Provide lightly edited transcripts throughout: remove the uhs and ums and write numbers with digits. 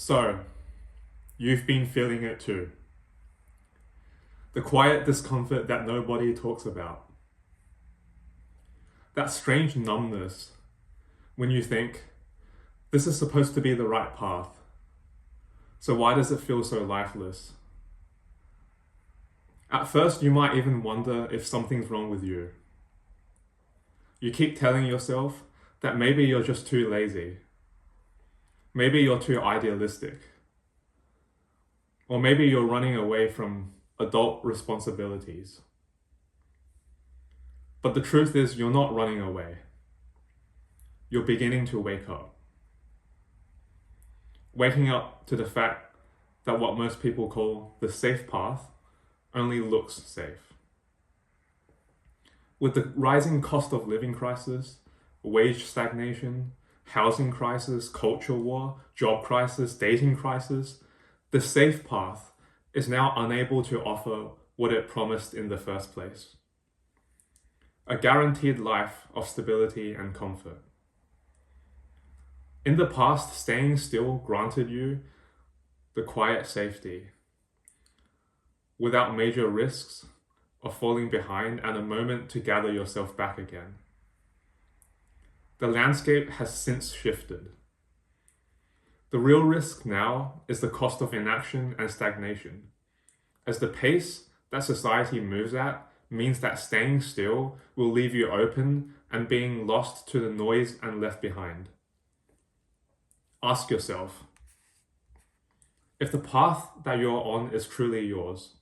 So, you've been feeling it too. The quiet discomfort that nobody talks about. That strange numbness when you think, this is supposed to be the right path. So why does it feel so lifeless? At first, you might even wonder if something's wrong with you. You keep telling yourself that maybe you're just too lazy. Maybe you're too idealistic. Or maybe you're running away from adult responsibilities. But the truth is, you're not running away. You're beginning to wake up. Waking up to the fact that what most people call the safe path only looks safe. With the rising cost of living crisis, wage stagnation, housing crisis, culture war, job crisis, dating crisis, the safe path is now unable to offer what it promised in the first place. A guaranteed life of stability and comfort. In the past, staying still granted you the quiet safety, without major risks of falling behind and a moment to gather yourself back again. The landscape has since shifted. The real risk now is the cost of inaction and stagnation, as the pace that society moves at means that staying still will leave you open and being lost to the noise and left behind. Ask yourself, if the path that you're on is truly yours,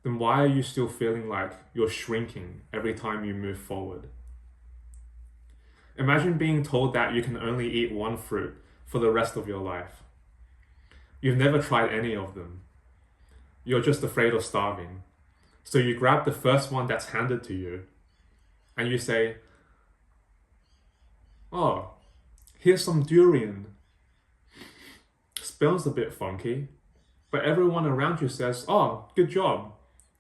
then why are you still feeling like you're shrinking every time you move forward? Imagine being told that you can only eat one fruit for the rest of your life. You've never tried any of them. You're just afraid of starving. So you grab the first one that's handed to you and you say, "Oh, here's some durian. Smells a bit funky," but everyone around you says, "Oh, good job.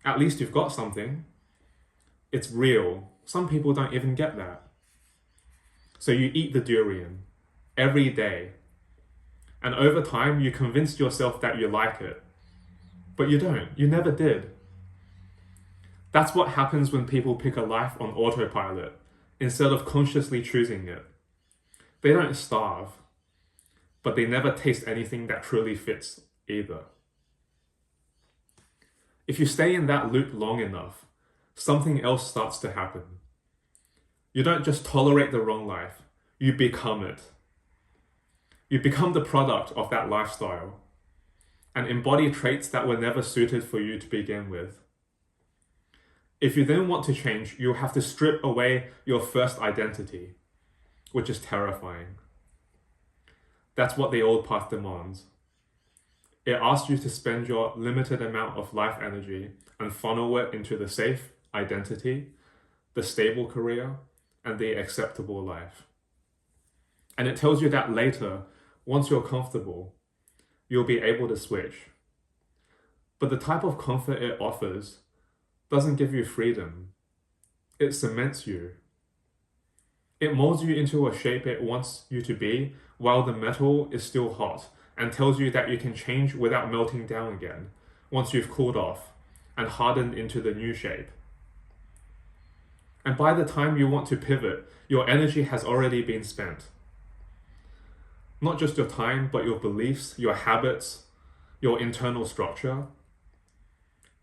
At least you've got something." It's real. Some people don't even get that. So you eat the durian every day. And over time, you convinced yourself that you like it. But you don't. You never did. That's what happens when people pick a life on autopilot instead of consciously choosing it. They don't starve, but they never taste anything that truly fits either. If you stay in that loop long enough, something else starts to happen. You don't just tolerate the wrong life, you become it. You become the product of that lifestyle and embody traits that were never suited for you to begin with. If you then want to change, you'll have to strip away your first identity, which is terrifying. That's what the old path demands. It asks you to spend your limited amount of life energy and funnel it into the safe identity, the stable career, and the acceptable life. And it tells you that later, once you're comfortable, you'll be able to switch. But the type of comfort it offers doesn't give you freedom. It cements you. It molds you into a shape it wants you to be while the metal is still hot, and tells you that you can change without melting down again once you've cooled off and hardened into the new shape. And by the time you want to pivot, your energy has already been spent. Not just your time, but your beliefs, your habits, your internal structure.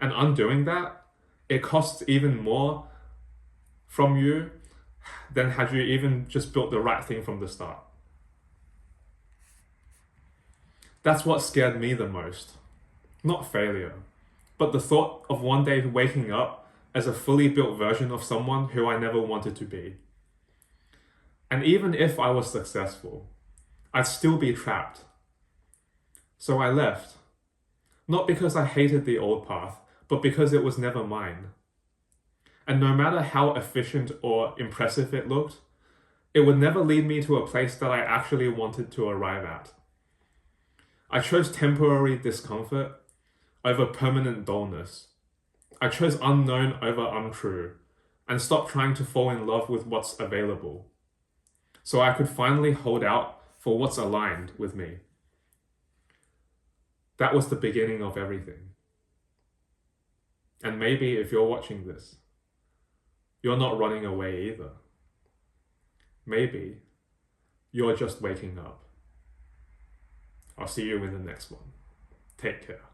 And undoing that, it costs even more from you than had you even just built the right thing from the start. That's what scared me the most. Not failure, but the thought of one day waking up as a fully built version of someone who I never wanted to be. And even if I was successful, I'd still be trapped. So I left. Not because I hated the old path, but because it was never mine. And no matter how efficient or impressive it looked, it would never lead me to a place that I actually wanted to arrive at. I chose temporary discomfort over permanent dullness. I chose unknown over untrue, and stopped trying to fall in love with what's available, so I could finally hold out for what's aligned with me. That was the beginning of everything. And maybe if you're watching this, you're not running away either. Maybe you're just waking up. I'll see you in the next one. Take care.